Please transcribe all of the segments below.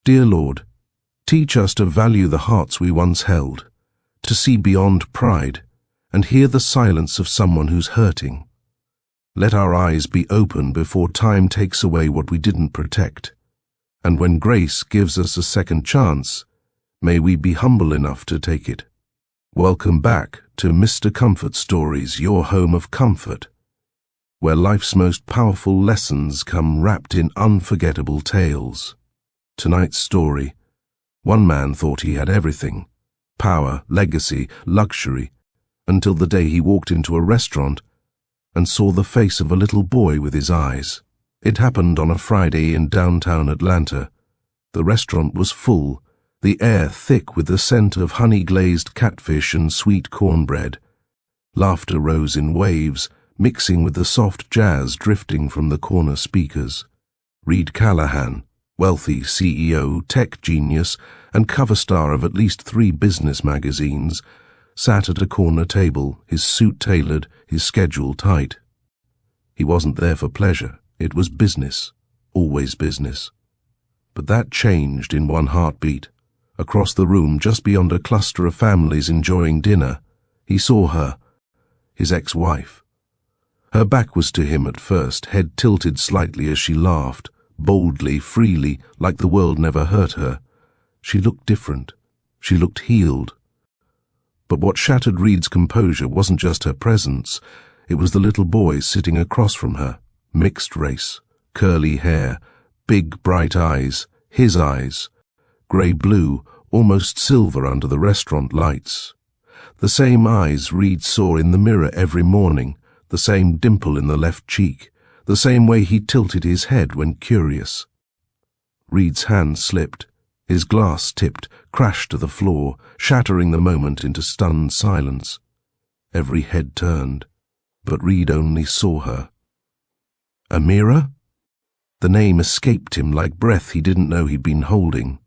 Dear Lord, teach us to value the hearts we once held, to see beyond pride, and hear the silence of someone who's hurting. Let our eyes be open before time takes away what we didn't protect. And when grace gives us a second chance, may we be humble enough to take it. Welcome back to Mr. Comfort Stories, your home of comfort, where life's most powerful lessons come wrapped in unforgettable tales. Tonight's story: one man thought he had everything: power, legacy, luxury, until the day he walked into a restaurant and saw the face of a little boy with his eyes. It happened on a Friday in downtown Atlanta. The restaurant was full, the air thick with the scent of honey-glazed catfish and sweet cornbread. Laughter rose in waves, mixing with the soft jazz drifting from the corner speakers. Reed Callahan, wealthy CEO, tech genius, and cover star of at least 3 business magazines, sat at a corner table, his suit tailored, his schedule tight. He wasn't there for pleasure. It was business, always business. But that changed in one heartbeat. Across the room, just beyond a cluster of families enjoying dinner, he saw her, his ex-wife. Her back was to him at first, head tilted slightly as she laughed, boldly, freely, like the world never hurt her. She looked different. She looked healed. But what shattered Reed's composure wasn't just her presence, it was the little boy sitting across from her. Mixed race, curly hair, big bright eyes, his eyes, grey-blue, almost silver under the restaurant lights. The same eyes Reed saw in the mirror every morning, the same dimple in the left cheek, the same way he tilted his head when curious. Reed's hand slipped. His glass tipped, crashed to the floor, shattering the moment into stunned silence. Every head turned, but Reed only saw her. Amira? The name escaped him like breath he didn't know he'd been holding.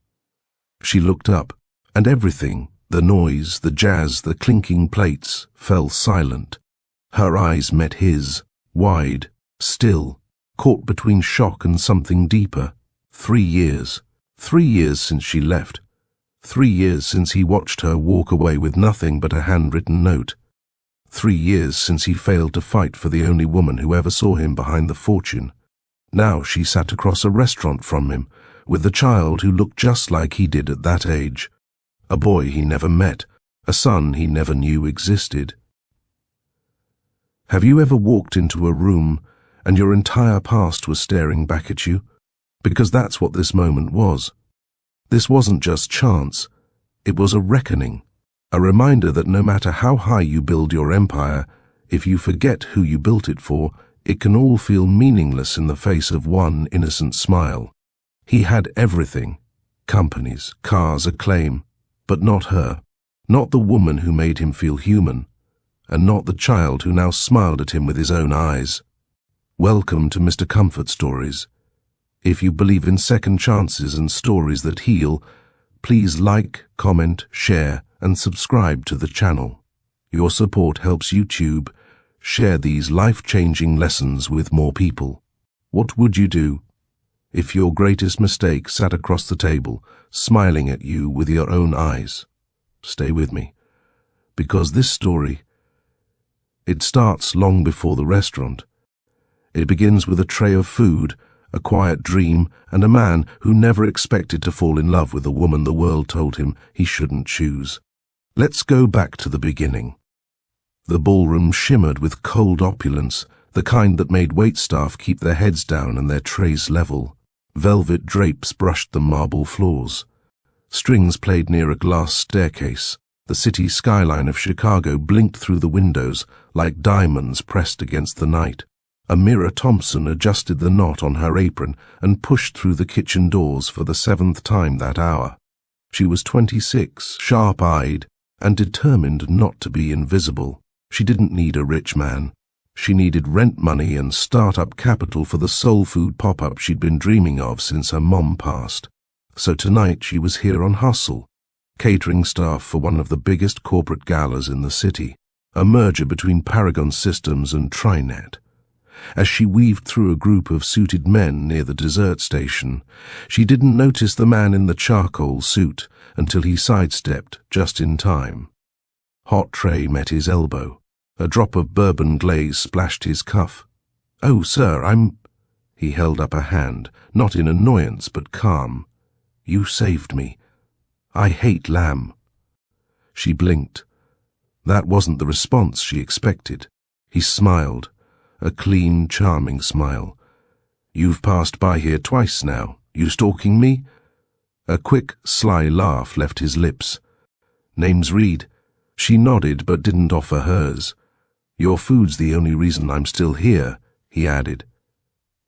She looked up, and everything, the noise, the jazz, the clinking plates, fell silent. Her eyes met his, wide, still, caught between shock and something deeper. 3 years. 3 years since she left. 3 years since he watched her walk away with nothing but a handwritten note. 3 years since he failed to fight for the only woman who ever saw him behind the fortune. Now she sat across a restaurant from him, with a child who looked just like he did at that age. A boy he never met, a son he never knew existed. Have you ever walked into a room and your entire past was staring back at you? Because that's what this moment was. This wasn't just chance, it was a reckoning, a reminder that no matter how high you build your empire, if you forget who you built it for, it can all feel meaningless in the face of one innocent smile. He had everything: companies, cars, acclaim, but not her, not the woman who made him feel human, and not the child who now smiled at him with his own eyes. Welcome to Mr. Comfort Stories. If you believe in second chances and stories that heal, please like, comment, share, and subscribe to the channel. Your support helps YouTube share these life-changing lessons with more people. What would you do if your greatest mistake sat across the table, smiling at you with your own eyes? Stay with me, because this story, it starts long before the restaurant. It begins with a tray of food, a quiet dream, and a man who never expected to fall in love with a woman the world told him he shouldn't choose. Let's go back to the beginning. The ballroom shimmered with cold opulence, the kind that made waitstaff keep their heads down and their trays level. Velvet drapes brushed the marble floors. Strings played near a glass staircase. The city skyline of Chicago blinked through the windows like diamonds pressed against the night. Amira Thompson adjusted the knot on her apron and pushed through the kitchen doors for the 7th time that hour. She was 26, sharp-eyed, and determined not to be invisible. She didn't need a rich man. She needed rent money and start-up capital for the soul food pop-up she'd been dreaming of since her mom passed. So tonight she was here on hustle, catering staff for one of the biggest corporate galas in the city, a merger between Paragon Systems and Trinet. As she weaved through a group of suited men near the dessert station, she didn't notice the man in the charcoal suit until he sidestepped just in time. Hot tray met his elbow. A drop of bourbon glaze splashed his cuff. "Oh, sir, I'm—" He held up a hand, not in annoyance but calm. "You saved me. I hate lamb." She blinked. That wasn't the response she expected. He smiled, a clean, charming smile. "You've passed by here twice now. You stalking me?" A quick, sly laugh left his lips. "Name's Reed." She nodded but didn't offer hers. "Your food's the only reason I'm still here," he added.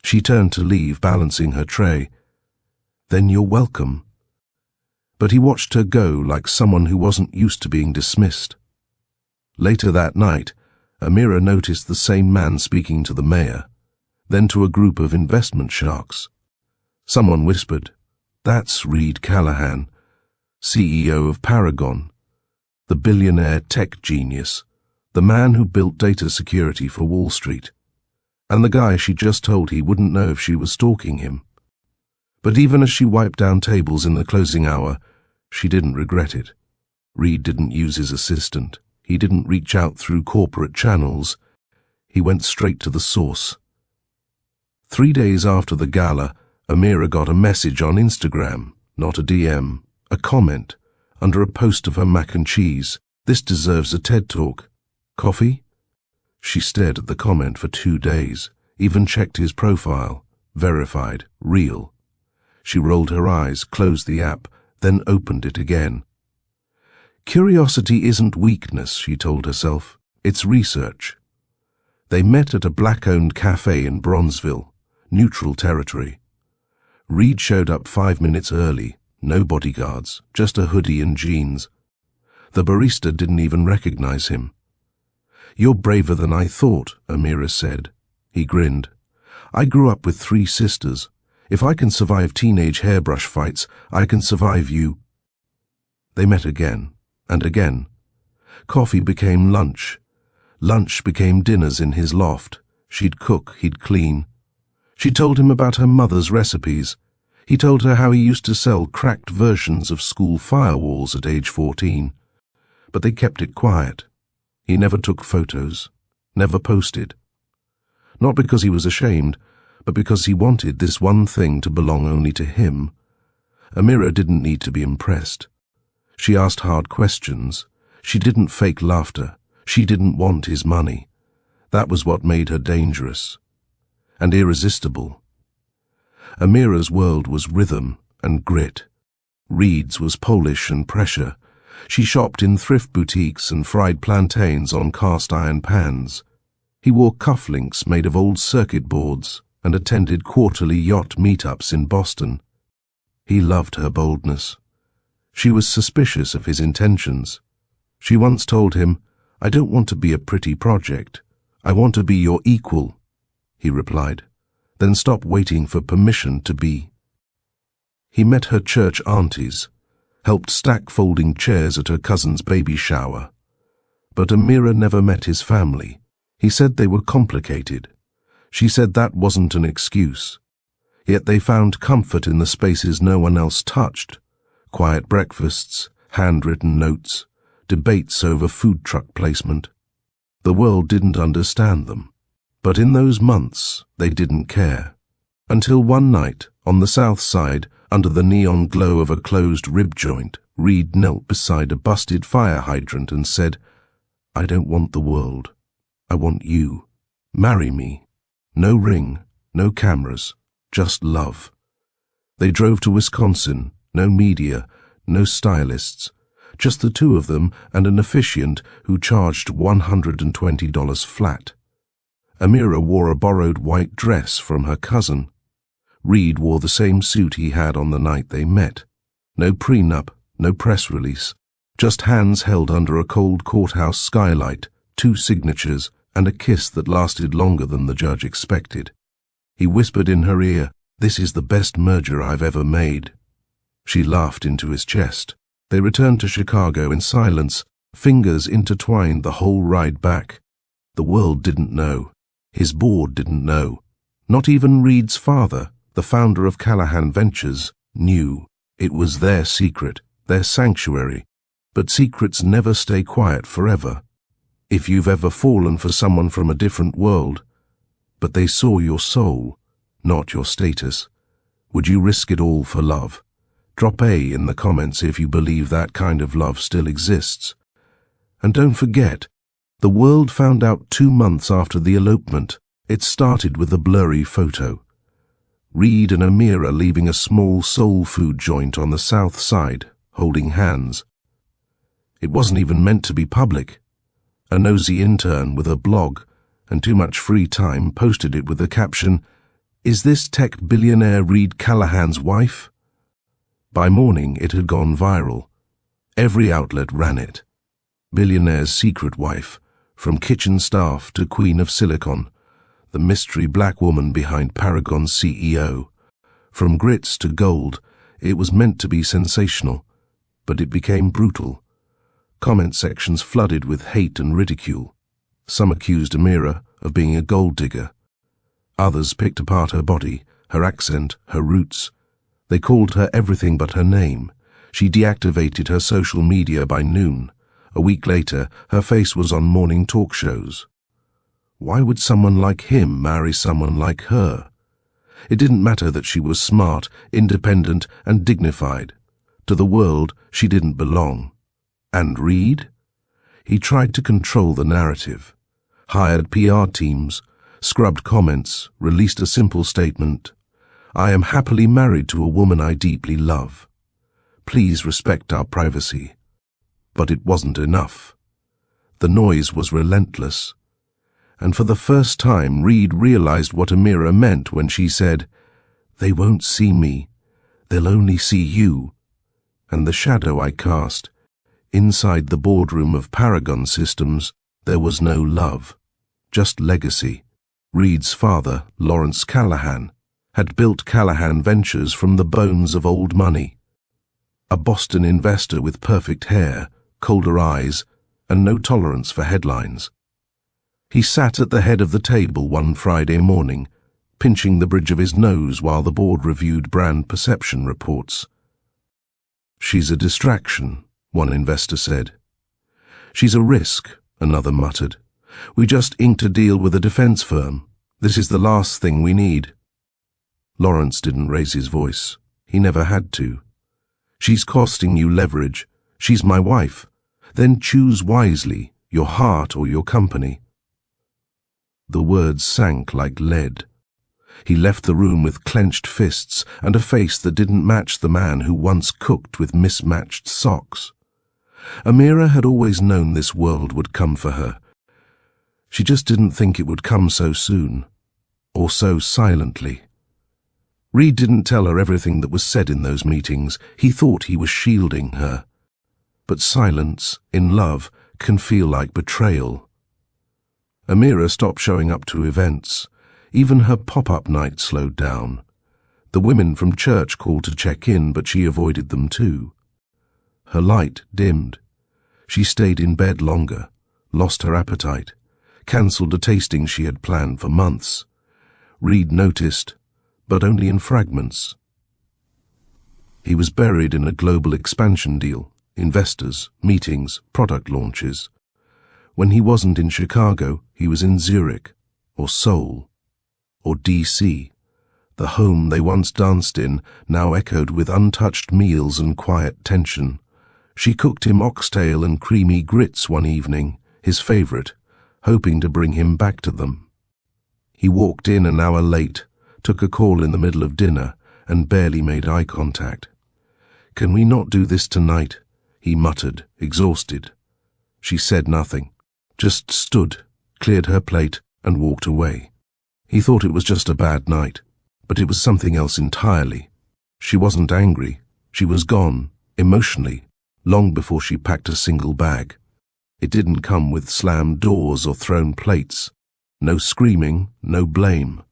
She turned to leave, balancing her tray. "Then you're welcome." But he watched her go like someone who wasn't used to being dismissed. Later that night, Amira noticed the same man speaking to the mayor, then to a group of investment sharks. Someone whispered, "That's Reed Callahan, CEO of Paragon, the billionaire tech genius, the man who built data security for Wall Street, and the guy she just told he wouldn't know if she was stalking him." But even as she wiped down tables in the closing hour, she didn't regret it. Reed didn't use his assistant. He didn't reach out through corporate channels. He went straight to the source. 3 days after the gala, Amira got a message on Instagram, not a DM, a comment, under a post of her mac and cheese. "This deserves a TED Talk. Coffee?" She stared at the comment for 2 days, even checked his profile, verified, real. She rolled her eyes, closed the app, then opened it again. Curiosity isn't weakness, she told herself. It's research. They met at a black-owned cafe in Bronzeville, neutral territory. Reed showed up 5 minutes early, no bodyguards, just a hoodie and jeans. The barista didn't even recognize him. "You're braver than I thought," Amira said. He grinned. "I grew up with 3 sisters. If I can survive teenage hairbrush fights, I can survive you." They met again, and again. Coffee became lunch. Lunch became dinners in his loft. She'd cook, he'd clean. She told him about her mother's recipes. He told her how he used to sell cracked versions of school firewalls at age 14. But they kept it quiet. He never took photos, never posted. Not because he was ashamed, but because he wanted this one thing to belong only to him. Amira didn't need to be impressed. She asked hard questions. She didn't fake laughter. She didn't want his money. That was what made her dangerous and irresistible. Amira's world was rhythm and grit. Reed's was polish and pressure. She shopped in thrift boutiques and fried plantains on cast-iron pans. He wore cufflinks made of old circuit boards and attended quarterly yacht meetups in Boston. He loved her boldness. She was suspicious of his intentions. She once told him, "I don't want to be a pretty project. I want to be your equal." He replied, "Then stop waiting for permission to be." He met her church aunties, helped stack folding chairs at her cousin's baby shower. But Amira never met his family. He said they were complicated. She said that wasn't an excuse. Yet they found comfort in the spaces no one else touched. Quiet breakfasts, handwritten notes, debates over food truck placement. The world didn't understand them. But in those months, they didn't care. Until one night, on the south side, under the neon glow of a closed rib joint, Reed knelt beside a busted fire hydrant and said, "I don't want the world. I want you. Marry me. No ring, no cameras, just love." They drove to Wisconsin, no media, no stylists, just the 2 of them and an officiant who charged $120 flat. Amira wore a borrowed white dress from her cousin. Reed wore the same suit he had on the night they met. No prenup, no press release, just hands held under a cold courthouse skylight, 2 signatures, and a kiss that lasted longer than the judge expected. He whispered in her ear, "This is the best merger I've ever made." She laughed into his chest. They returned to Chicago in silence, fingers intertwined the whole ride back. The world didn't know. His board didn't know. Not even Reed's father, the founder of Callahan Ventures, knew. It was their secret, their sanctuary. But secrets never stay quiet forever. If you've ever fallen for someone from a different world, but they saw your soul, not your status, would you risk it all for love? Drop A in the comments if you believe that kind of love still exists. And don't forget, the world found out 2 months after the elopement. It started with a blurry photo. Reed and Amira leaving a small soul food joint on the south side, holding hands. It wasn't even meant to be public. A nosy intern with a blog and too much free time posted it with the caption, "Is this tech billionaire Reed Callahan's wife?" By morning it had gone viral. Every outlet ran it. Billionaire's secret wife, from kitchen staff to Queen of Silicon, the mystery black woman behind Paragon's CEO. From grits to gold, it was meant to be sensational, but it became brutal. Comment sections flooded with hate and ridicule. Some accused Amira of being a gold digger. Others picked apart her body, her accent, her roots. They called her everything but her name. She deactivated her social media by noon. A week later, her face was on morning talk shows. Why would someone like him marry someone like her? It didn't matter that she was smart, independent, and dignified. To the world, she didn't belong. And Reed? He tried to control the narrative. Hired PR teams, scrubbed comments, released a simple statement. "I am happily married to a woman I deeply love. Please respect our privacy." But it wasn't enough. The noise was relentless. And for the first time, Reed realized what Amira meant when she said, "They won't see me. They'll only see you." And the shadow I cast. Inside the boardroom of Paragon Systems, there was no love, just legacy. Reed's father, Lawrence Callahan, had built Callahan Ventures from the bones of old money. A Boston investor with perfect hair, colder eyes, and no tolerance for headlines. He sat at the head of the table one Friday morning, pinching the bridge of his nose while the board reviewed brand perception reports. "She's a distraction," one investor said. "She's a risk," another muttered. "We just inked a deal with a defense firm. This is the last thing we need." Lawrence didn't raise his voice. He never had to. "She's costing you leverage. She's my wife. Then choose wisely, your heart or your company." The words sank like lead. He left the room with clenched fists and a face that didn't match the man who once cooked with mismatched socks. Amira had always known this world would come for her. She just didn't think it would come so soon, or so silently. Reed didn't tell her everything that was said in those meetings. He thought he was shielding her. But silence, in love, can feel like betrayal. Amira stopped showing up to events. Even her pop-up night slowed down. The women from church called to check in, but she avoided them too. Her light dimmed. She stayed in bed longer, lost her appetite, cancelled a tasting she had planned for months. Reed noticed, but only in fragments. He was buried in a global expansion deal, investors, meetings, product launches. When he wasn't in Chicago, he was in Zurich, or Seoul, or DC. The home they once danced in now echoed with untouched meals and quiet tension. She cooked him oxtail and creamy grits one evening, his favorite, hoping to bring him back to them. He walked in an hour late, took a call in the middle of dinner, and barely made eye contact. "Can we not do this tonight?" he muttered, exhausted. She said nothing, just stood, cleared her plate, and walked away. He thought it was just a bad night, but it was something else entirely. She wasn't angry. She was gone, emotionally, long before she packed a single bag. It didn't come with slammed doors or thrown plates. No screaming, no blame.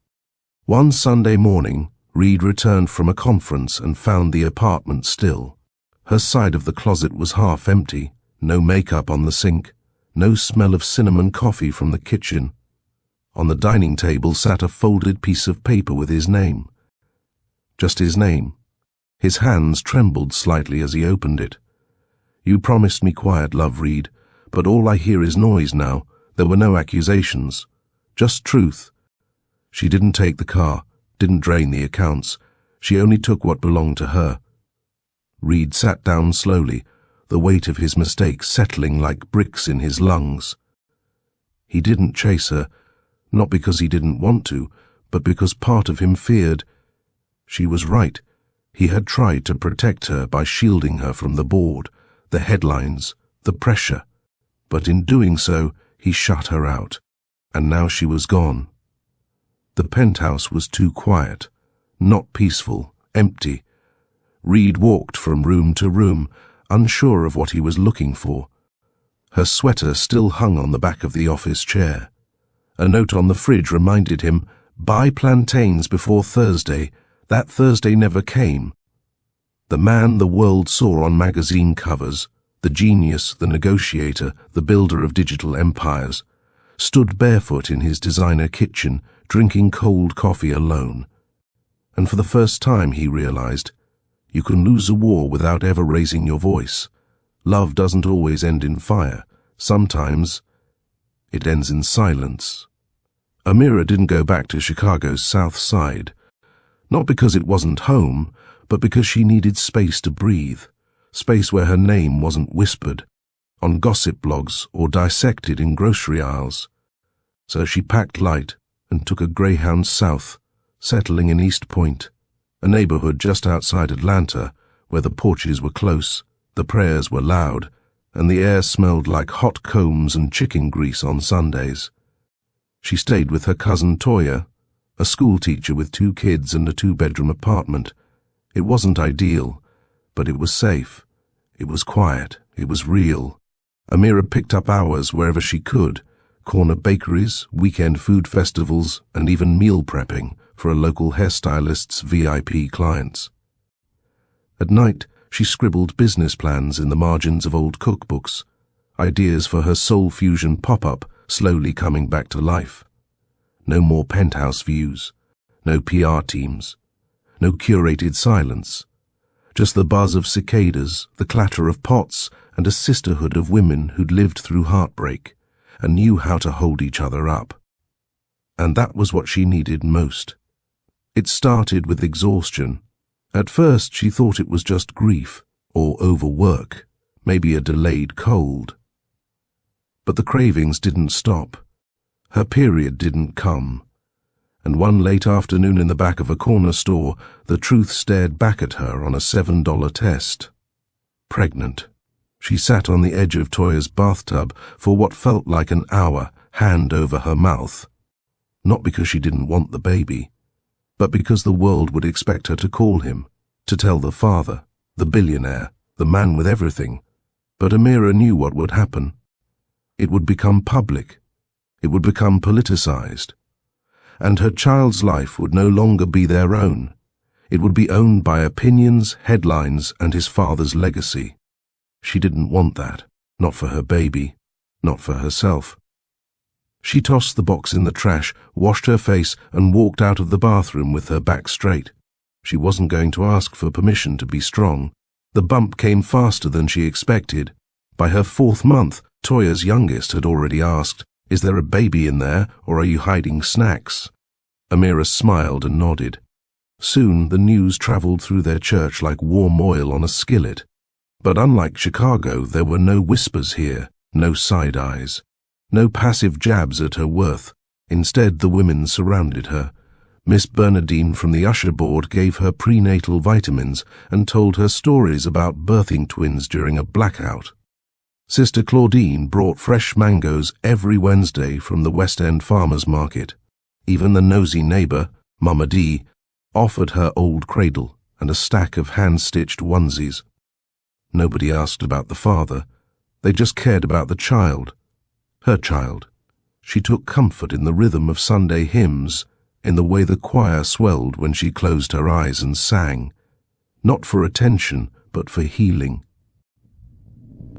One Sunday morning, Reed returned from a conference and found the apartment still. Her side of the closet was half empty, no makeup on the sink, no smell of cinnamon coffee from the kitchen. On the dining table sat a folded piece of paper with his name. Just his name. His hands trembled slightly as he opened it. "You promised me quiet, love, Reed, but all I hear is noise now. There were no accusations. Just truth." She didn't take the car, didn't drain the accounts. She only took what belonged to her. Reed sat down slowly, the weight of his mistakes settling like bricks in his lungs. He didn't chase her, not because he didn't want to, but because part of him feared. She was right. He had tried to protect her by shielding her from the board, the headlines, the pressure. But in doing so, he shut her out. And now she was gone. The penthouse was too quiet, not peaceful, empty. Reed walked from room to room, unsure of what he was looking for. Her sweater still hung on the back of the office chair. A note on the fridge reminded him, "Buy plantains before Thursday." That Thursday never came. The man the world saw on magazine covers, the genius, the negotiator, the builder of digital empires, stood barefoot in his designer kitchen, drinking cold coffee alone. And for the first time he realized, you can lose a war without ever raising your voice. Love doesn't always end in fire. Sometimes it ends in silence. Amira didn't go back to Chicago's South Side, not because it wasn't home, but because she needed space to breathe, space where her name wasn't whispered on gossip blogs or dissected in grocery aisles. So she packed light and took a Greyhound south, settling in East Point, a neighborhood just outside Atlanta, where the porches were close, the prayers were loud, and the air smelled like hot combs and chicken grease on Sundays. She stayed with her cousin Toya, a school teacher with 2 kids and a 2-bedroom apartment. It wasn't ideal, but it was safe. It was quiet. It was real. Amira picked up hours wherever she could, corner bakeries, weekend food festivals, and even meal prepping for a local hairstylist's VIP clients. At night, she scribbled business plans in the margins of old cookbooks, ideas for her soul fusion pop-up slowly coming back to life. No more penthouse views, no PR teams, no curated silence, just the buzz of cicadas, the clatter of pots, and a sisterhood of women who'd lived through heartbreak and knew how to hold each other up. And that was what she needed most. It started with exhaustion. At first she thought it was just grief or overwork, maybe a delayed cold. But the cravings didn't stop. Her period didn't come. And one late afternoon in the back of a corner store, the truth stared back at her on a $7 test. Pregnant. She sat on the edge of Toya's bathtub for what felt like an hour, hand over her mouth. Not because she didn't want the baby, but because the world would expect her to call him, to tell the father, the billionaire, the man with everything. But Amira knew what would happen. It would become public. It would become politicized. And her child's life would no longer be their own. It would be owned by opinions, headlines, and his father's legacy. She didn't want that, not for her baby, not for herself. She tossed the box in the trash, washed her face, and walked out of the bathroom with her back straight. She wasn't going to ask for permission to be strong. The bump came faster than she expected. By her 4th month, Toya's youngest had already asked, "Is there a baby in there, or are you hiding snacks?" Amira smiled and nodded. Soon the news traveled through their church like warm oil on a skillet. But unlike Chicago, there were no whispers here, no side eyes, no passive jabs at her worth. Instead, the women surrounded her. Miss Bernadine from the usher board gave her prenatal vitamins and told her stories about birthing twins during a blackout. Sister Claudine brought fresh mangoes every Wednesday from the West End farmers market. Even the nosy neighbor, Mama D, offered her old cradle and a stack of hand-stitched onesies. Nobody asked about the father. They just cared about the child. Her child. She took comfort in the rhythm of Sunday hymns, in the way the choir swelled when she closed her eyes and sang. Not for attention, but for healing.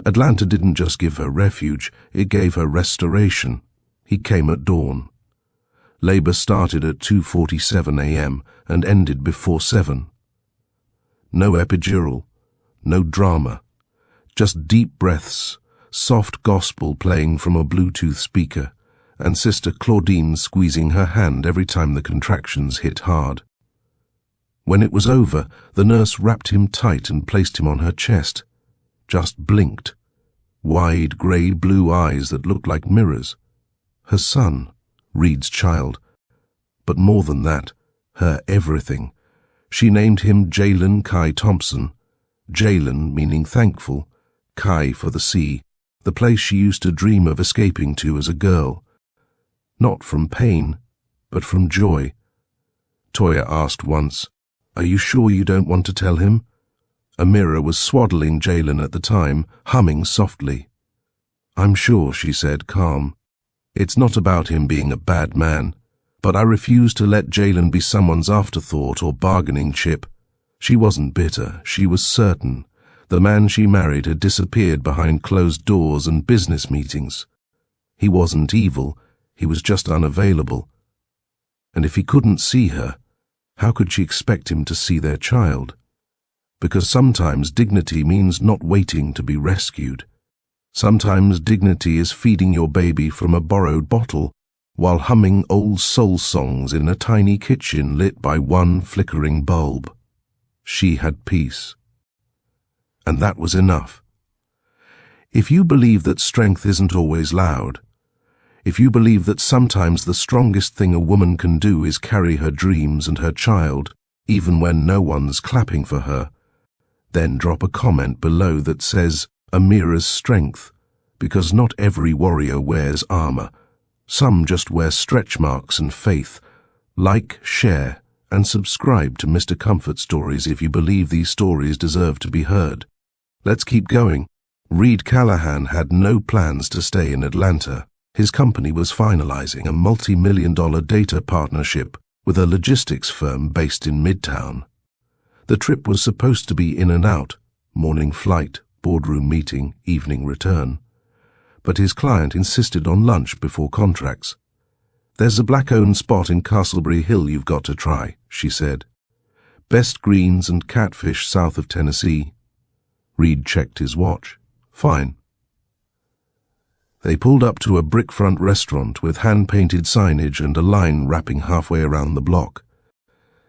Atlanta didn't just give her refuge, it gave her restoration. He came at dawn. Labour started at 2:47 a.m. and ended before 7. No epidural, no drama, just deep breaths, soft gospel playing from a Bluetooth speaker, and Sister Claudine squeezing her hand every time the contractions hit hard. When it was over, the nurse wrapped him tight and placed him on her chest. Just blinked. Wide grey-blue eyes that looked like mirrors. Her son, Reed's child. But more than that, her everything. She named him Jalen Kai Thompson. Jalen meaning thankful, Kai for the sea, the place she used to dream of escaping to as a girl. Not from pain, but from joy. Toya asked once, "Are you sure you don't want to tell him?" Amira was swaddling Jalen at the time, humming softly. "I'm sure," she said, calm. "It's not about him being a bad man, but I refuse to let Jalen be someone's afterthought or bargaining chip." She wasn't bitter, she was certain. The man she married had disappeared behind closed doors and business meetings. He wasn't evil, he was just unavailable. And if he couldn't see her, how could she expect him to see their child? Because sometimes dignity means not waiting to be rescued. Sometimes dignity is feeding your baby from a borrowed bottle while humming old soul songs in a tiny kitchen lit by one flickering bulb. She had peace. And that was enough. If you believe that strength isn't always loud, if you believe that sometimes the strongest thing a woman can do is carry her dreams and her child, even when no one's clapping for her, then drop a comment below that says Amira's strength, because not every warrior wears armor. Some just wear stretch marks and faith. Like, share, and subscribe to Mr. Comfort Stories if you believe these stories deserve to be heard. Let's keep going. Reed Callahan had no plans to stay in Atlanta. His company was finalizing a multi-million-dollar data partnership with a logistics firm based in Midtown. The trip was supposed to be in and out, morning flight, boardroom meeting, evening return. But his client insisted on lunch before contracts. "There's a black-owned spot in Castleberry Hill you've got to try," she said. "Best greens and catfish south of Tennessee." Reed checked his watch. "Fine." They pulled up to a brick-front restaurant with hand-painted signage and a line wrapping halfway around the block.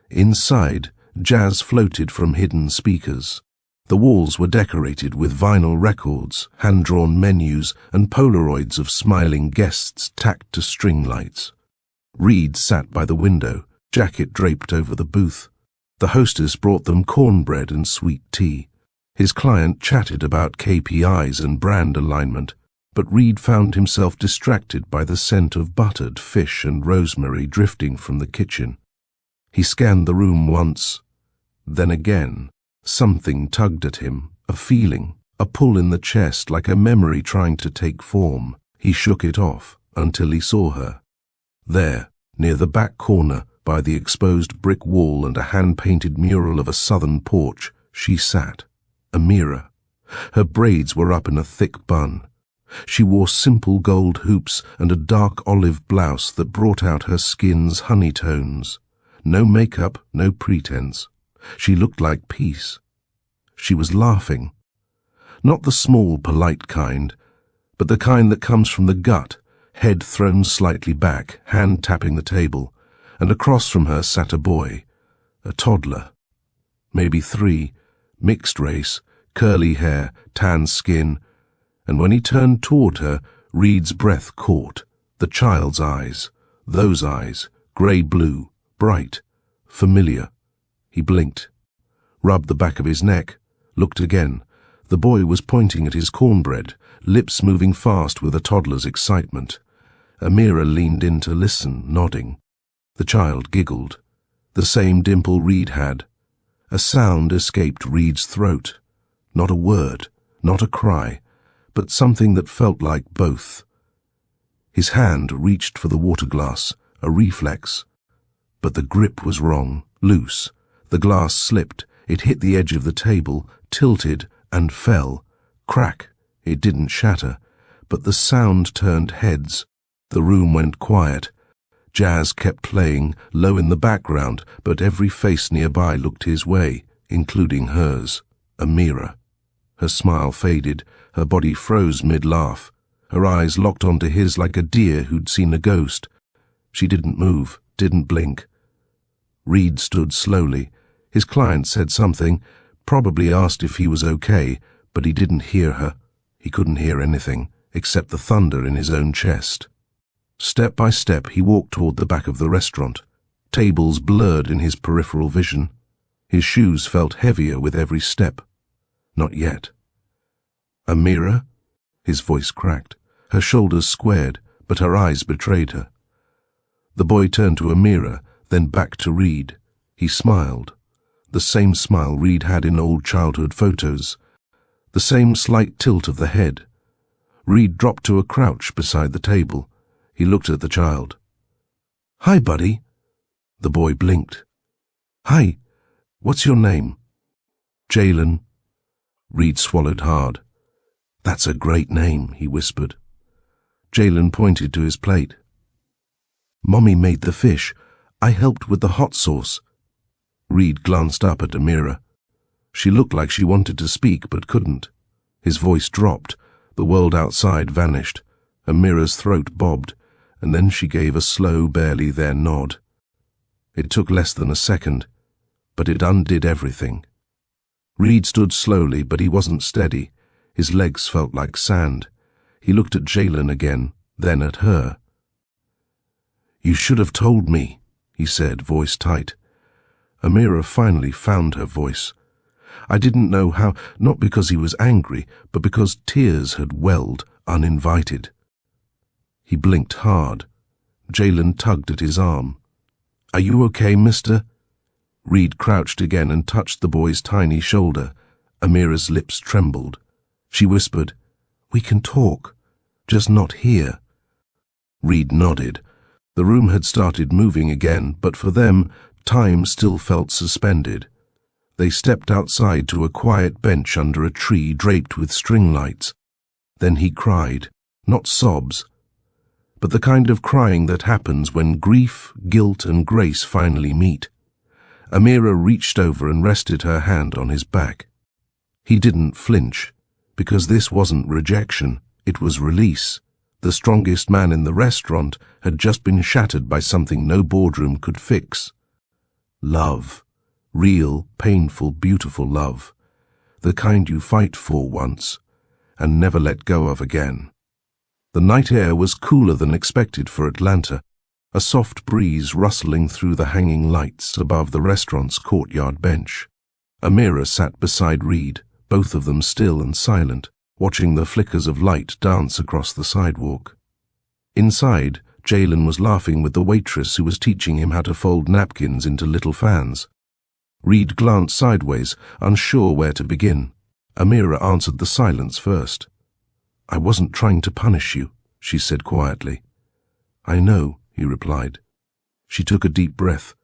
Inside, jazz floated from hidden speakers. The walls were decorated with vinyl records, hand-drawn menus, and Polaroids of smiling guests tacked to string lights. Reed sat by the window, jacket draped over the booth. The hostess brought them cornbread and sweet tea. His client chatted about KPIs and brand alignment, but Reed found himself distracted by the scent of buttered fish and rosemary drifting from the kitchen. He scanned the room once. Then again, something tugged at him, a feeling, a pull in the chest like a memory trying to take form. He shook it off until he saw her. There, near the back corner, by the exposed brick wall and a hand-painted mural of a southern porch, she sat, Amira. Her braids were up in a thick bun. She wore simple gold hoops and a dark olive blouse that brought out her skin's honey tones. No makeup, no pretense. She looked like peace. She was laughing. Not the small, polite kind, but the kind that comes from the gut, head thrown slightly back, hand tapping the table, and across from her sat a boy, a toddler. Maybe 3, mixed race, curly hair, tan skin, and when he turned toward her, Reed's breath caught, the child's eyes, those eyes, grey-blue, bright, familiar. He blinked, rubbed the back of his neck, looked again. The boy was pointing at his cornbread, lips moving fast with a toddler's excitement. Amira leaned in to listen, nodding. The child giggled, the same dimple Reed had. A sound escaped Reed's throat. Not a word, not a cry, but something that felt like both. His hand reached for the water glass, a reflex. But the grip was wrong, loose. The glass slipped, it hit the edge of the table, tilted, and fell. Crack! It didn't shatter, but the sound turned heads. The room went quiet. Jazz kept playing, low in the background, but every face nearby looked his way, including hers, Amira. Her smile faded, her body froze mid-laugh. Her eyes locked onto his like a deer who'd seen a ghost. She didn't move, didn't blink. Reed stood slowly. His client said something, probably asked if he was okay, but he didn't hear her. He couldn't hear anything, except the thunder in his own chest. Step by step, he walked toward the back of the restaurant. Tables blurred in his peripheral vision. His shoes felt heavier with every step. Not yet. Amira? His voice cracked. Her shoulders squared, but her eyes betrayed her. The boy turned to Amira, then back to Reed. He smiled. The same smile Reed had in old childhood photos. The same slight tilt of the head. Reed dropped to a crouch beside the table. He looked at the child. "Hi, buddy." The boy blinked. "Hi, what's your name?" "Jalen." Reed swallowed hard. "That's a great name," he whispered. Jalen pointed to his plate. "Mommy made the fish. I helped with the hot sauce." Reed glanced up at Amira. She looked like she wanted to speak but couldn't. His voice dropped. The world outside vanished. Amira's throat bobbed, and then she gave a slow, barely there nod. It took less than a second, but it undid everything. Reed stood slowly, but he wasn't steady. His legs felt like sand. He looked at Jalen again, then at her. "You should have told me," he said, voice tight. Amira finally found her voice. "I didn't know how, not because he was angry, but because tears had welled uninvited." He blinked hard. Jalen tugged at his arm. "Are you okay, mister?" Reed crouched again and touched the boy's tiny shoulder. Amira's lips trembled. She whispered, "We can talk, just not here." Reed nodded. The room had started moving again, but for them, time still felt suspended. They stepped outside to a quiet bench under a tree draped with string lights. Then he cried, not sobs, but the kind of crying that happens when grief, guilt, and grace finally meet. Amira reached over and rested her hand on his back. He didn't flinch, because this wasn't rejection, it was release. The strongest man in the restaurant had just been shattered by something no boardroom could fix. Love. Real, painful, beautiful love. The kind you fight for once, and never let go of again. The night air was cooler than expected for Atlanta, a soft breeze rustling through the hanging lights above the restaurant's courtyard bench. Amira sat beside Reed, both of them still and silent, watching the flickers of light dance across the sidewalk. Inside, Jalen was laughing with the waitress who was teaching him how to fold napkins into little fans. Reed glanced sideways, unsure where to begin. Amira answered the silence first. "I wasn't trying to punish you," she said quietly. "I know," he replied. She took a deep breath.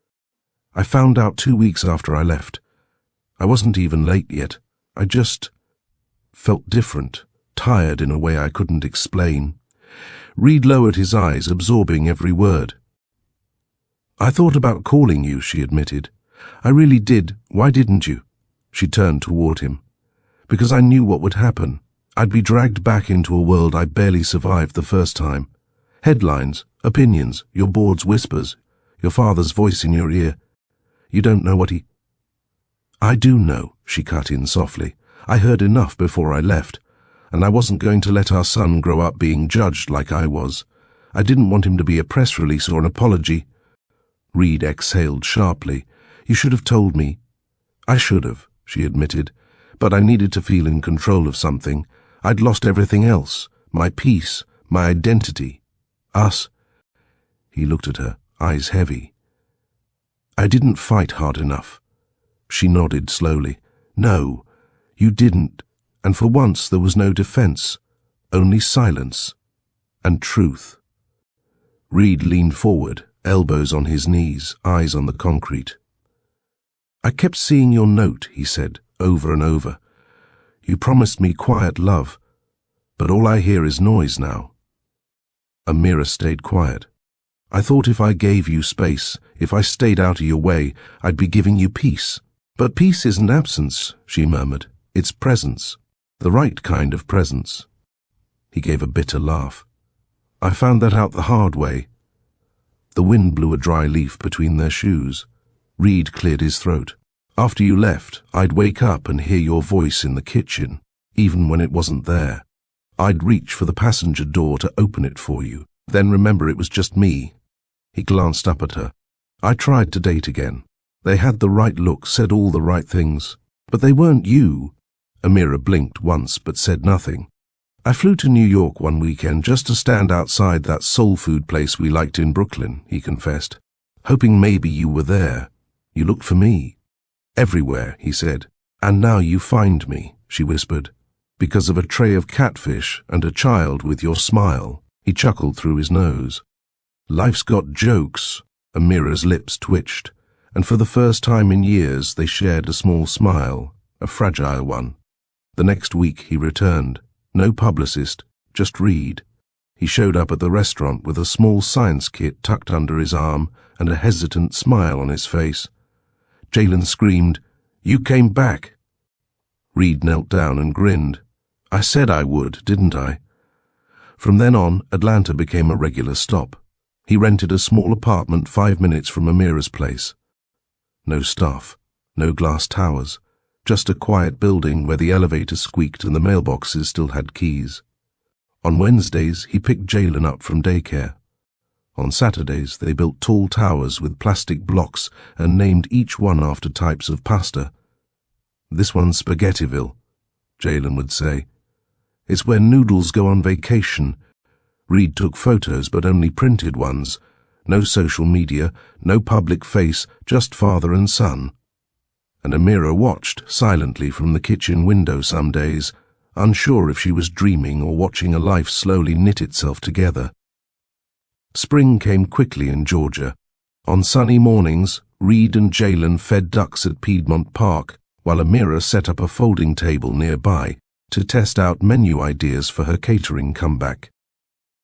"I found out 2 weeks after I left. I wasn't even late yet. I just felt different, tired in a way I couldn't explain." Reed lowered his eyes, absorbing every word. "I thought about calling you," she admitted. "I really did. Why didn't you?" She turned toward him. "Because I knew what would happen. I'd be dragged back into a world I barely survived the first time. Headlines, opinions, your board's whispers, your father's voice in your ear. You don't know what he—" "I do know," she cut in softly. "I heard enough before I left, and I wasn't going to let our son grow up being judged like I was. I didn't want him to be a press release or an apology." Reed exhaled sharply. "You should have told me." "I should have," she admitted, "but I needed to feel in control of something. I'd lost everything else, my peace, my identity. Us." He looked at her, eyes heavy. "I didn't fight hard enough." She nodded slowly. "No, you didn't, and for once there was no defense, only silence and truth." Reed leaned forward, elbows on his knees, eyes on the concrete. "I kept seeing your note," he said, over and over. "You promised me quiet love, but all I hear is noise now." Amira stayed quiet. I thought if I gave you space, if I stayed out of your way, I'd be giving you peace. But peace isn't absence, she murmured. It's presence. The right kind of presence. He gave a bitter laugh. I found that out the hard way. The wind blew a dry leaf between their shoes. Reed cleared his throat. After you left, I'd wake up and hear your voice in the kitchen, even when it wasn't there. I'd reach for the passenger door to open it for you, then remember it was just me. He glanced up at her. I tried to date again. They had the right look, said all the right things. But they weren't you. Amira blinked once but said nothing. I flew to New York one weekend just to stand outside that soul food place we liked in Brooklyn, he confessed, hoping maybe you were there. You looked for me. Everywhere, he said. And now you find me, she whispered, because of a tray of catfish and a child with your smile. He chuckled through his nose. Life's got jokes. Amira's lips twitched, and for the first time in years they shared a small smile, a fragile one. The next week he returned. No publicist, just Reed. He showed up at the restaurant with a small science kit tucked under his arm and a hesitant smile on his face. Jalen screamed, "You came back!" Reed knelt down and grinned. I said I would, didn't I? From then on, Atlanta became a regular stop. He rented a small apartment 5 minutes from Amira's place. No staff, no glass towers, just a quiet building where the elevator squeaked and the mailboxes still had keys. On Wednesdays, he picked Jalen up from daycare. On Saturdays, they built tall towers with plastic blocks and named each one after types of pasta. This one's Spaghettiville, Jalen would say. It's where noodles go on vacation. Reed took photos but only printed ones. No social media, no public face, just father and son. And Amira watched silently from the kitchen window some days, unsure if she was dreaming or watching a life slowly knit itself together. Spring came quickly in Georgia. On sunny mornings, Reed and Jalen fed ducks at Piedmont Park, while Amira set up a folding table nearby to test out menu ideas for her catering comeback.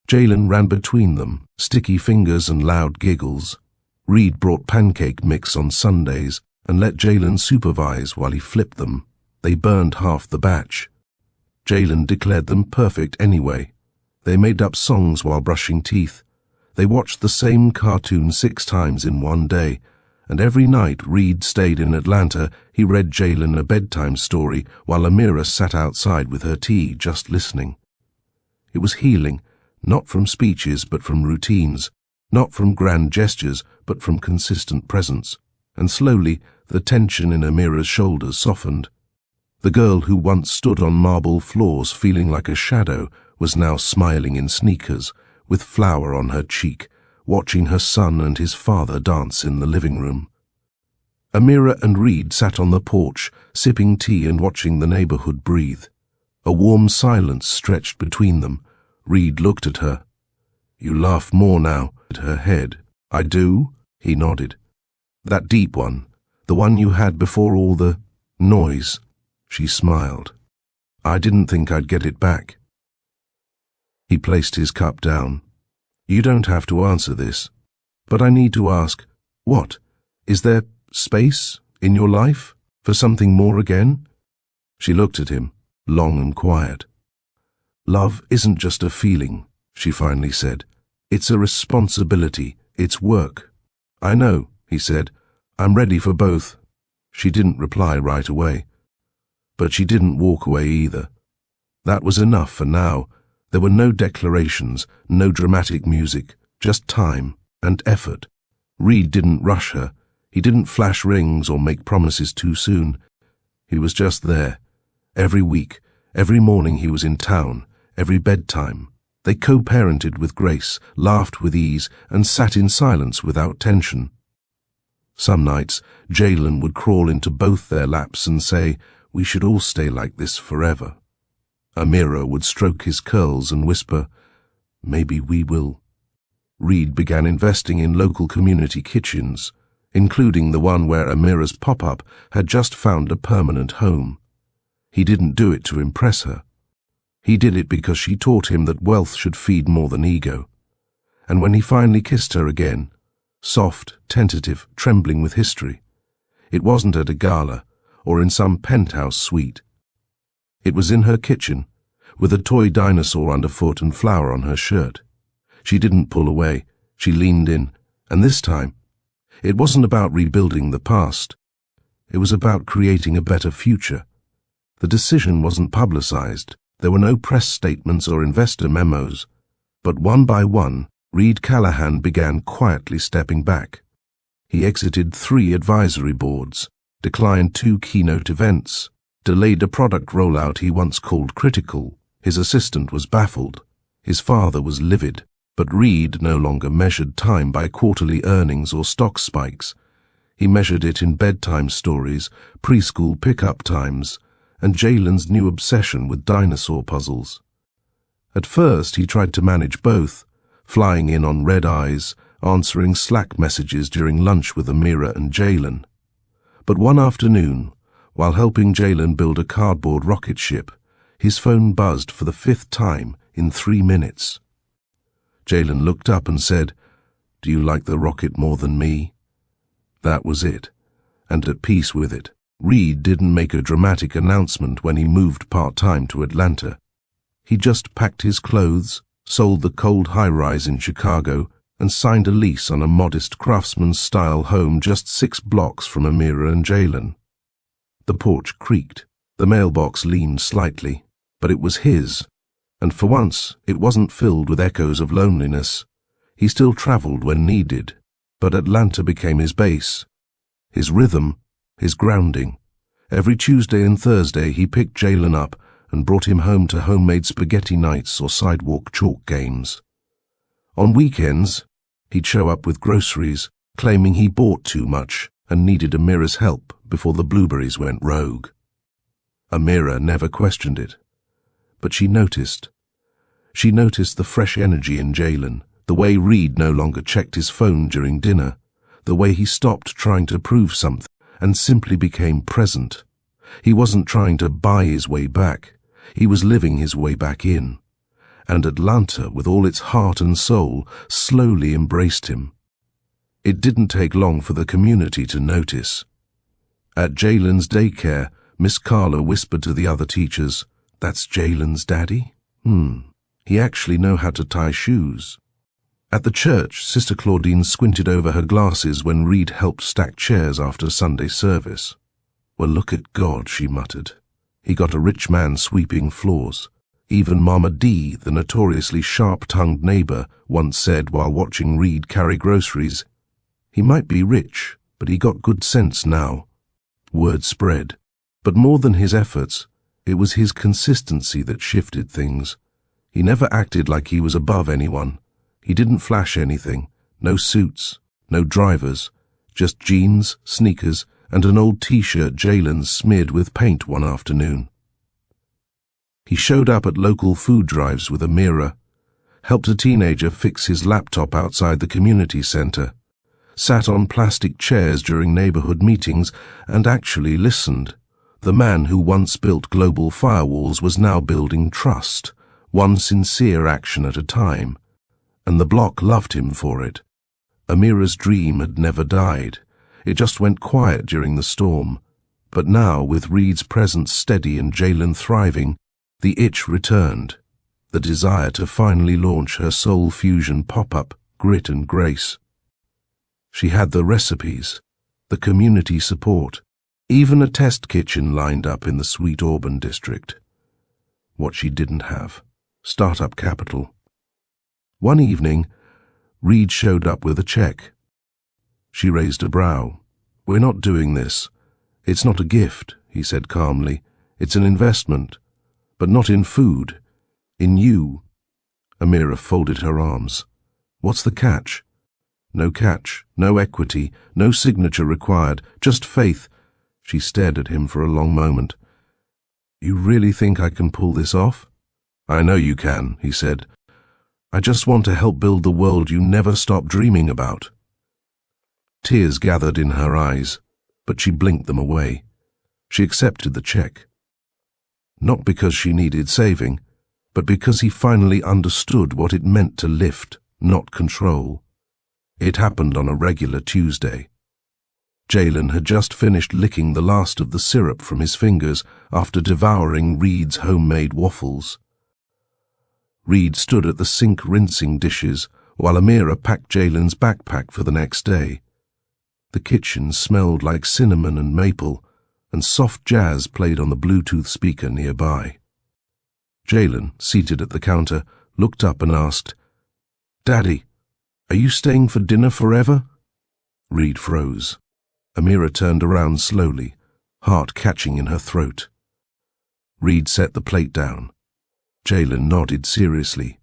Jalen ran between them, sticky fingers and loud giggles. Reed brought pancake mix on Sundays and let Jalen supervise while he flipped them. They burned half the batch. Jalen declared them perfect anyway. They made up songs while brushing teeth. They watched the same cartoon 6 times in one day, and every night Reed stayed in Atlanta, he read Jalen a bedtime story while Amira sat outside with her tea, just listening. It was healing, not from speeches but from routines, not from grand gestures but from consistent presence. And slowly the tension in Amira's shoulders softened. The girl who once stood on marble floors feeling like a shadow was now smiling in sneakers, with flour on her cheek, watching her son and his father dance in the living room. Amira and Reed sat on the porch, sipping tea and watching the neighborhood breathe. A warm silence stretched between them. Reed looked at her. You laugh more now, at her head. I do? He nodded. That deep one, the one you had before all the noise. She smiled. I didn't think I'd get it back. He placed his cup down. You don't have to answer this, but I need to ask, what? Is there space in your life for something more again? She looked at him, long and quiet. Love isn't just a feeling, she finally said. It's a responsibility. It's work. I know, he said. I'm ready for both. She didn't reply right away. But she didn't walk away either. That was enough for now. There were no declarations, no dramatic music, just time and effort. Reed didn't rush her. He didn't flash rings or make promises too soon. He was just there. Every week, every morning he was in town, every bedtime. They co-parented with grace, laughed with ease, and sat in silence without tension. Some nights, Jalen would crawl into both their laps and say, we should all stay like this forever. Amira would stroke his curls and whisper, maybe we will. Reed began investing in local community kitchens, including the one where Amira's pop-up had just found a permanent home. He didn't do it to impress her. He did it because she taught him that wealth should feed more than ego. And when he finally kissed her again, soft, tentative, trembling with history, it wasn't at a gala or in some penthouse suite. It was in her kitchen, with a toy dinosaur underfoot and flour on her shirt. She didn't pull away, she leaned in, and this time, it wasn't about rebuilding the past. It was about creating a better future. The decision wasn't publicized. There were no press statements or investor memos. But one by one, Reed Callahan began quietly stepping back. He exited 3 advisory boards, declined 2 keynote events, delayed a product rollout he once called critical. His assistant was baffled. His father was livid. But Reed no longer measured time by quarterly earnings or stock spikes. He measured it in bedtime stories, preschool pickup times, and Jalen's new obsession with dinosaur puzzles. At first he tried to manage both, flying in on red eyes, answering Slack messages during lunch with Amira and Jalen. But one afternoon, while helping Jalen build a cardboard rocket ship, his phone buzzed for the 5th time in 3 minutes. Jalen looked up and said, "Do you like the rocket more than me?" That was it, and at peace with it. Reed didn't make a dramatic announcement when he moved part-time to Atlanta. He just packed his clothes, sold the cold high-rise in Chicago, and signed a lease on a modest craftsman-style home just 6 blocks from Amira and Jalen. The porch creaked. The mailbox leaned slightly, but it was his. And for once, it wasn't filled with echoes of loneliness. He still traveled when needed, but Atlanta became his base, his rhythm, his grounding. Every Tuesday and Thursday he picked Jalen up and brought him home to homemade spaghetti nights or sidewalk chalk games. On weekends, he'd show up with groceries, claiming he bought too much and needed Amira's help before the blueberries went rogue. Amira never questioned it. But she noticed. She noticed the fresh energy in Jalen, the way Reed no longer checked his phone during dinner, the way he stopped trying to prove something and simply became present. He wasn't trying to buy his way back. He was living his way back in. And Atlanta, with all its heart and soul, slowly embraced him. It didn't take long for the community to notice. At Jalen's daycare, Miss Carla whispered to the other teachers, "That's Jalen's daddy? He actually knows how to tie shoes." At the church, Sister Claudine squinted over her glasses when Reed helped stack chairs after Sunday service. "Well, look at God," she muttered. "He got a rich man sweeping floors." Even Mama D, the notoriously sharp-tongued neighbor, once said while watching Reed carry groceries, "He might be rich, but he got good sense now." Word spread. But more than his efforts, it was his consistency that shifted things. He never acted like he was above anyone. He didn't flash anything. No suits, no drivers, just jeans, sneakers, and an old t-shirt Jalen smeared with paint one afternoon. He showed up at local food drives with Amira, helped a teenager fix his laptop outside the community center, sat on plastic chairs during neighborhood meetings, and actually listened. The man who once built global firewalls was now building trust, one sincere action at a time, and the block loved him for it. Amira's dream had never died. It just went quiet during the storm. But now, with Reed's presence steady and Jalen thriving, the itch returned, the desire to finally launch her soul fusion pop-up, Grit and Grace. She had the recipes, the community support, even a test kitchen lined up in the Sweet Auburn district. What she didn't have: startup capital. One evening, Reed showed up with a check. She raised a brow. "We're not doing this. It's not a gift," he said calmly. "It's an investment. But not in food. In you." Amira folded her arms. "What's the catch?" "No catch, no equity, no signature required, just faith." She stared at him for a long moment. "You really think I can pull this off?" "I know you can," he said. "I just want to help build the world you never stop dreaming about." Tears gathered in her eyes, but she blinked them away. She accepted the check. Not because she needed saving, but because he finally understood what it meant to lift, not control. It happened on a regular Tuesday. Jalen had just finished licking the last of the syrup from his fingers after devouring Reed's homemade waffles. Reed stood at the sink rinsing dishes while Amira packed Jalen's backpack for the next day. The kitchen smelled like cinnamon and maple, and soft jazz played on the Bluetooth speaker nearby. Jalen, seated at the counter, looked up and asked, "Daddy, are you staying for dinner forever?" Reed froze. Amira turned around slowly, heart catching in her throat. Reed set the plate down. Jalen nodded seriously.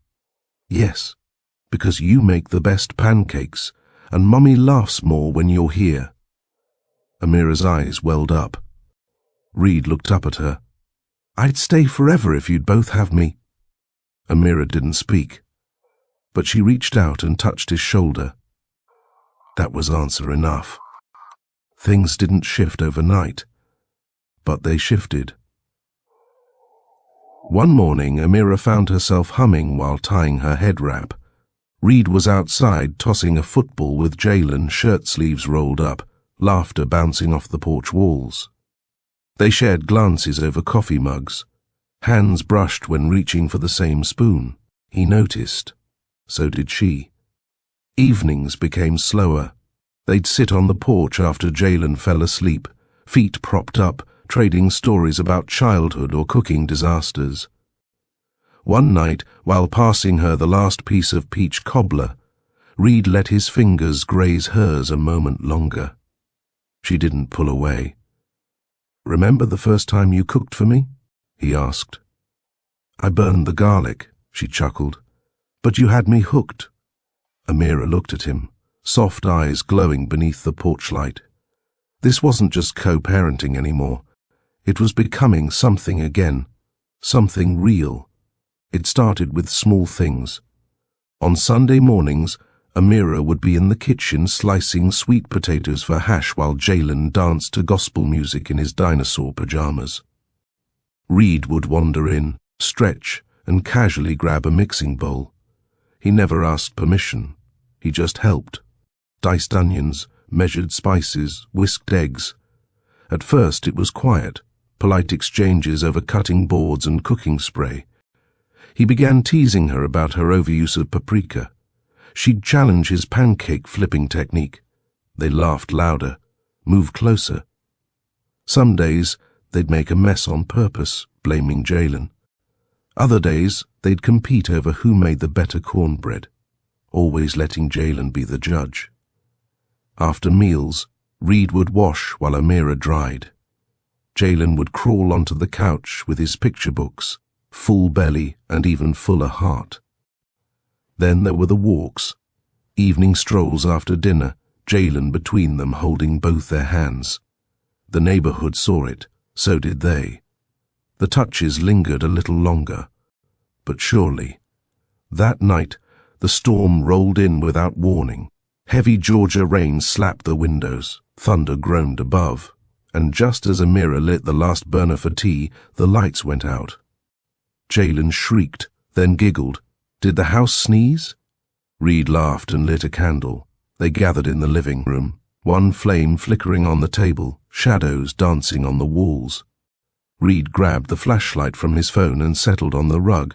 "Yes, because you make the best pancakes, and Mummy laughs more when you're here." Amira's eyes welled up. Reed looked up at her. "I'd stay forever if you'd both have me." Amira didn't speak, but she reached out and touched his shoulder. That was answer enough. Things didn't shift overnight, but they shifted. One morning, Amira found herself humming while tying her head wrap. Reed was outside tossing a football with Jalen, shirt sleeves rolled up, laughter bouncing off the porch walls. They shared glances over coffee mugs. Hands brushed when reaching for the same spoon. He noticed. So did she. Evenings became slower. They'd sit on the porch after Jalen fell asleep, feet propped up, trading stories about childhood or cooking disasters. One night, while passing her the last piece of peach cobbler, Reed let his fingers graze hers a moment longer. She didn't pull away. "Remember the first time you cooked for me?" he asked. "I burned the garlic," she chuckled. "But you had me hooked." Amira looked at him, soft eyes glowing beneath the porch light. This wasn't just co-parenting anymore. It was becoming something again, something real. It started with small things. On Sunday mornings, Amira would be in the kitchen slicing sweet potatoes for hash while Jalen danced to gospel music in his dinosaur pajamas. Reed would wander in, stretch, and casually grab a mixing bowl. He never asked permission. He just helped. Diced onions, measured spices, whisked eggs. At first it was quiet, polite exchanges over cutting boards and cooking spray. He began teasing her about her overuse of paprika. She'd challenge his pancake flipping technique. They laughed louder, moved closer. Some days they'd make a mess on purpose, blaming Jalen. Other days they'd compete over who made the better cornbread, always letting Jalen be the judge. After meals, Reed would wash while Amira dried. Jalen would crawl onto the couch with his picture books, full belly and even fuller heart. Then there were the walks, evening strolls after dinner, Jalen between them holding both their hands. The neighborhood saw it, so did they. The touches lingered a little longer, but surely. That night, the storm rolled in without warning. Heavy Georgia rain slapped the windows, thunder groaned above, and just as Amira lit the last burner for tea, the lights went out. Jalen shrieked, then giggled. Did the house sneeze? Reed laughed and lit a candle. They gathered in the living room, one flame flickering on the table, shadows dancing on the walls. Reed grabbed the flashlight from his phone and settled on the rug.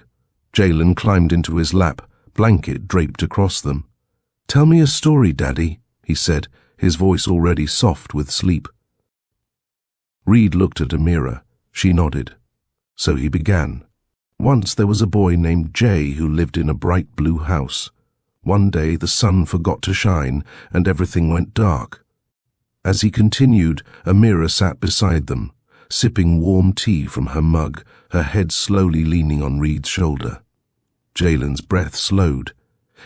Jalen climbed into his lap, blanket draped across them. "Tell me a story, Daddy," he said, his voice already soft with sleep. Reed looked at Amira. She nodded. So he began. Once there was a boy named Jay who lived in a bright blue house. One day the sun forgot to shine and everything went dark. As he continued, Amira sat beside them, sipping warm tea from her mug, her head slowly leaning on Reed's shoulder. Jalen's breath slowed.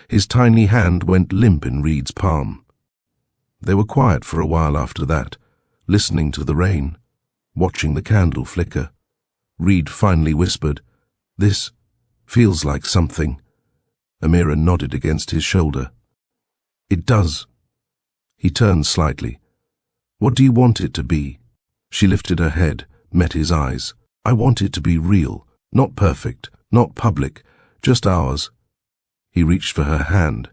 His tiny hand went limp in Reed's palm. They were quiet for a while after that, listening to the rain, watching the candle flicker. Reed finally whispered, "This feels like something." Amira nodded against his shoulder. "It does." He turned slightly. "What do you want it to be?" She lifted her head, met his eyes. "I want it to be real, not perfect, not public, just ours." He reached for her hand,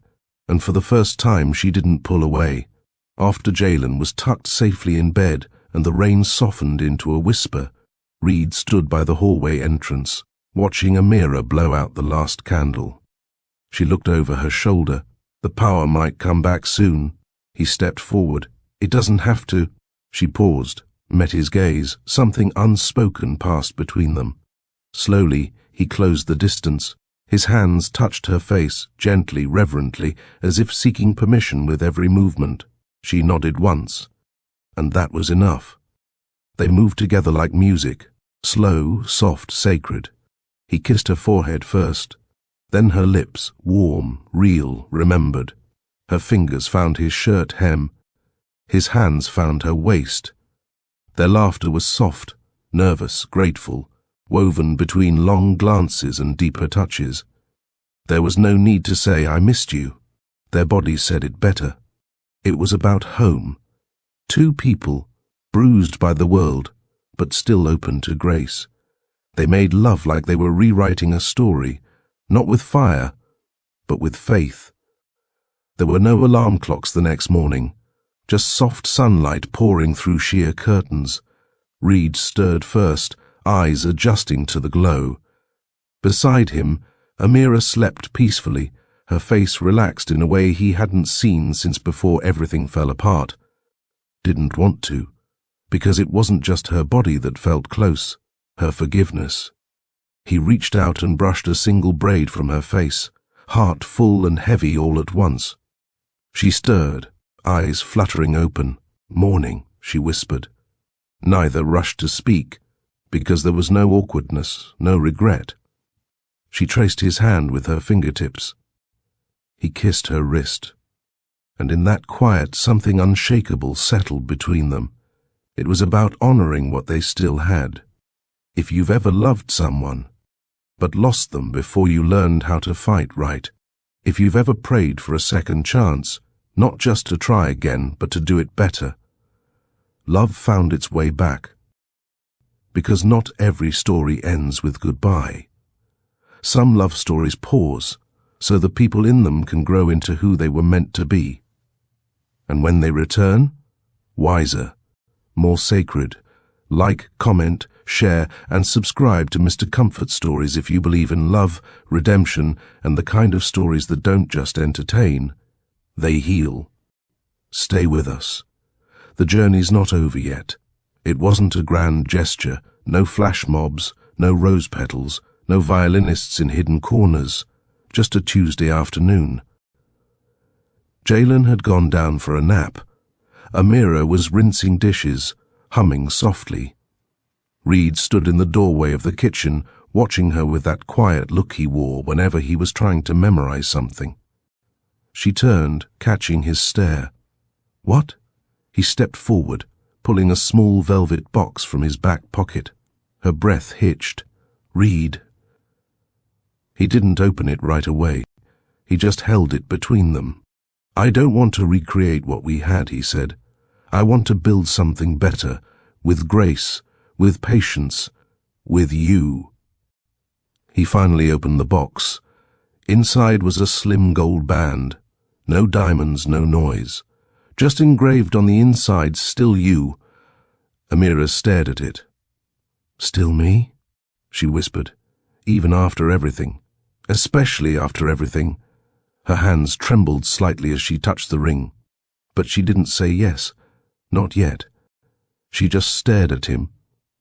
and for the first time she didn't pull away. After Jalen was tucked safely in bed and the rain softened into a whisper, Reed stood by the hallway entrance, watching Amira blow out the last candle. She looked over her shoulder. The power might come back soon. He stepped forward. It doesn't have to. She paused, met his gaze. Something unspoken passed between them. Slowly, he closed the distance. His hands touched her face, gently, reverently, as if seeking permission with every movement. She nodded once, and that was enough. They moved together like music, slow, soft, sacred. He kissed her forehead first, then her lips, warm, real, remembered. Her fingers found his shirt hem. His hands found her waist. Their laughter was soft, nervous, grateful, woven between long glances and deeper touches. There was no need to say, "I missed you." Their bodies said it better. It was about home. Two people, bruised by the world, but still open to grace. They made love like they were rewriting a story, not with fire, but with faith. There were no alarm clocks the next morning, just soft sunlight pouring through sheer curtains. Reed stirred first, eyes adjusting to the glow. Beside him, Amira slept peacefully, her face relaxed in a way he hadn't seen since before everything fell apart. Didn't want to, because it wasn't just her body that felt close, her forgiveness. He reached out and brushed a single braid from her face, heart full and heavy all at once. She stirred, eyes fluttering open. "Morning," she whispered. Neither rushed to speak, because there was no awkwardness, no regret. She traced his hand with her fingertips. He kissed her wrist, and in that quiet something unshakable settled between them. It was about honoring what they still had. If you've ever loved someone, but lost them before you learned how to fight right, if you've ever prayed for a second chance, not just to try again, but to do it better, love found its way back. Because not every story ends with goodbye. Some love stories pause, so the people in them can grow into who they were meant to be. And when they return, wiser, more sacred. Like, comment, share, and subscribe to Mr. Comfort Stories if you believe in love, redemption, and the kind of stories that don't just entertain, they heal. Stay with us. The journey's not over yet. It wasn't a grand gesture, no flash mobs, no rose petals, no violinists in hidden corners, just a Tuesday afternoon. Jalen had gone down for a nap. Amira was rinsing dishes, humming softly. Reed stood in the doorway of the kitchen, watching her with that quiet look he wore whenever he was trying to memorize something. She turned, catching his stare. "What?" He stepped forward, pulling a small velvet box from his back pocket. Her breath hitched. "Reed." He didn't open it right away. He just held it between them. "I don't want to recreate what we had," he said. "I want to build something better, with grace, with patience, with you." He finally opened the box. Inside was a slim gold band. No diamonds, no noise. Just engraved on the inside, "Still you." Amira stared at it. "Still me?" she whispered. "Even after everything. Especially after everything." Her hands trembled slightly as she touched the ring. But she didn't say yes. Not yet. She just stared at him,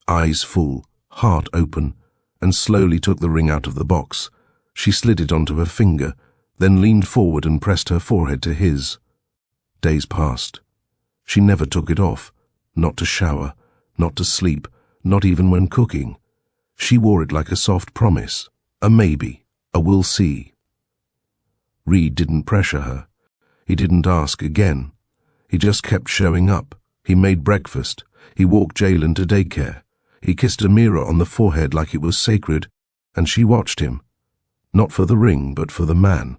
eyes full, heart open, and slowly took the ring out of the box. She slid it onto her finger, then leaned forward and pressed her forehead to his. Days passed. She never took it off, not to shower, not to sleep, not even when cooking. She wore it like a soft promise, a maybe, a "we'll see." Reed didn't pressure her. He didn't ask again. He just kept showing up. He made breakfast. He walked Jalen to daycare. He kissed Amira on the forehead like it was sacred, and she watched him. Not for the ring, but for the man.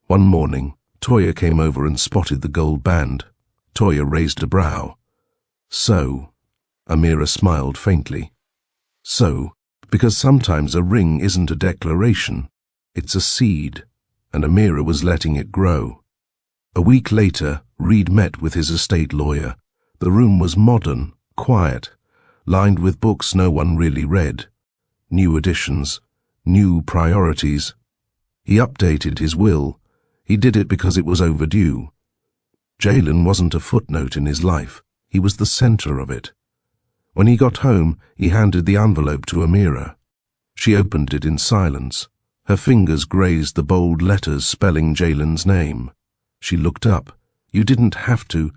One morning, Toya came over and spotted the gold band. Toya raised a brow. "So," Amira smiled faintly. "So, because sometimes a ring isn't a declaration. It's a seed, and Amira was letting it grow. A week later, Reed met with his estate lawyer. The room was modern, quiet, lined with books no one really read. New editions, new priorities. He updated his will. He did it because it was overdue. Jalen wasn't a footnote in his life. He was the center of it. When he got home, he handed the envelope to Amira. She opened it in silence. Her fingers grazed the bold letters spelling Jalen's name. She looked up. "You didn't have to."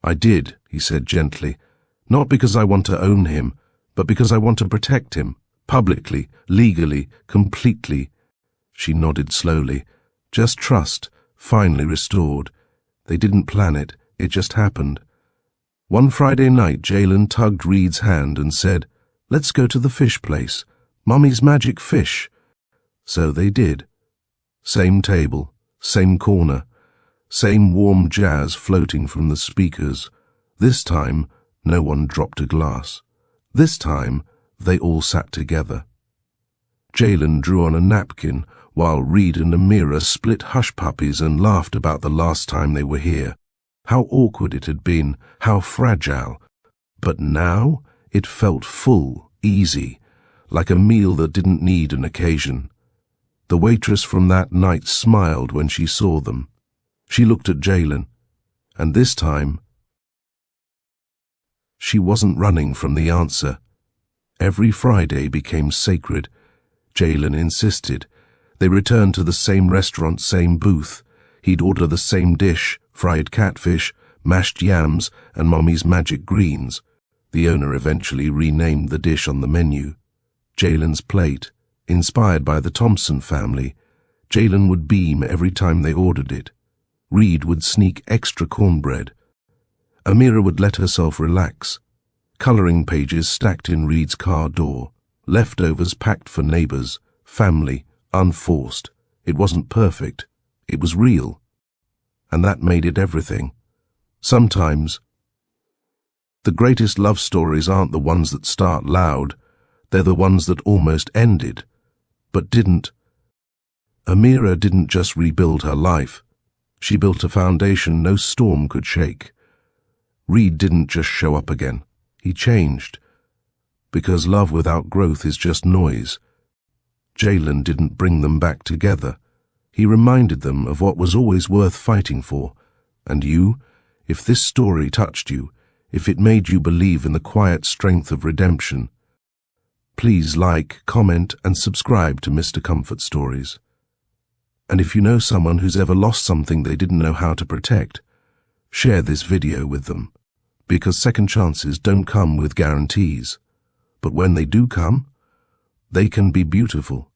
"I did," he said gently. "Not because I want to own him, but because I want to protect him. Publicly, legally, completely." She nodded slowly. Just trust, finally restored. They didn't plan it, it just happened. One Friday night, Jalen tugged Reed's hand and said, "Let's go to the fish place. Mummy's magic fish." So they did. Same table, same corner, same warm jazz floating from the speakers. This time, no one dropped a glass. This time, they all sat together. Jalen drew on a napkin while Reed and Amira split hush puppies and laughed about the last time they were here. How awkward it had been, how fragile. But now it felt full, easy, like a meal that didn't need an occasion. The waitress from that night smiled when she saw them. She looked at Jalen, and this time she wasn't running from the answer. Every Friday became sacred. Jalen insisted. They returned to the same restaurant, same booth. He'd order the same dish, fried catfish, mashed yams, and Mommy's magic greens. The owner eventually renamed the dish on the menu. Jalen's plate, inspired by the Thompson family. Jalen would beam every time they ordered it. Reed would sneak extra cornbread. Amira would let herself relax. Coloring pages stacked in Reed's car door. Leftovers packed for neighbors. Family, unforced. It wasn't perfect. It was real. And that made it everything. Sometimes, the greatest love stories aren't the ones that start loud. They're the ones that almost ended, but didn't. Amira didn't just rebuild her life. She built a foundation no storm could shake. Reed didn't just show up again. He changed. Because love without growth is just noise. Jalen didn't bring them back together. He reminded them of what was always worth fighting for. And you, if this story touched you, if it made you believe in the quiet strength of redemption, please like, comment, and subscribe to Mr. Comfort Stories. And if you know someone who's ever lost something they didn't know how to protect, share this video with them. Because second chances don't come with guarantees. But when they do come, they can be beautiful.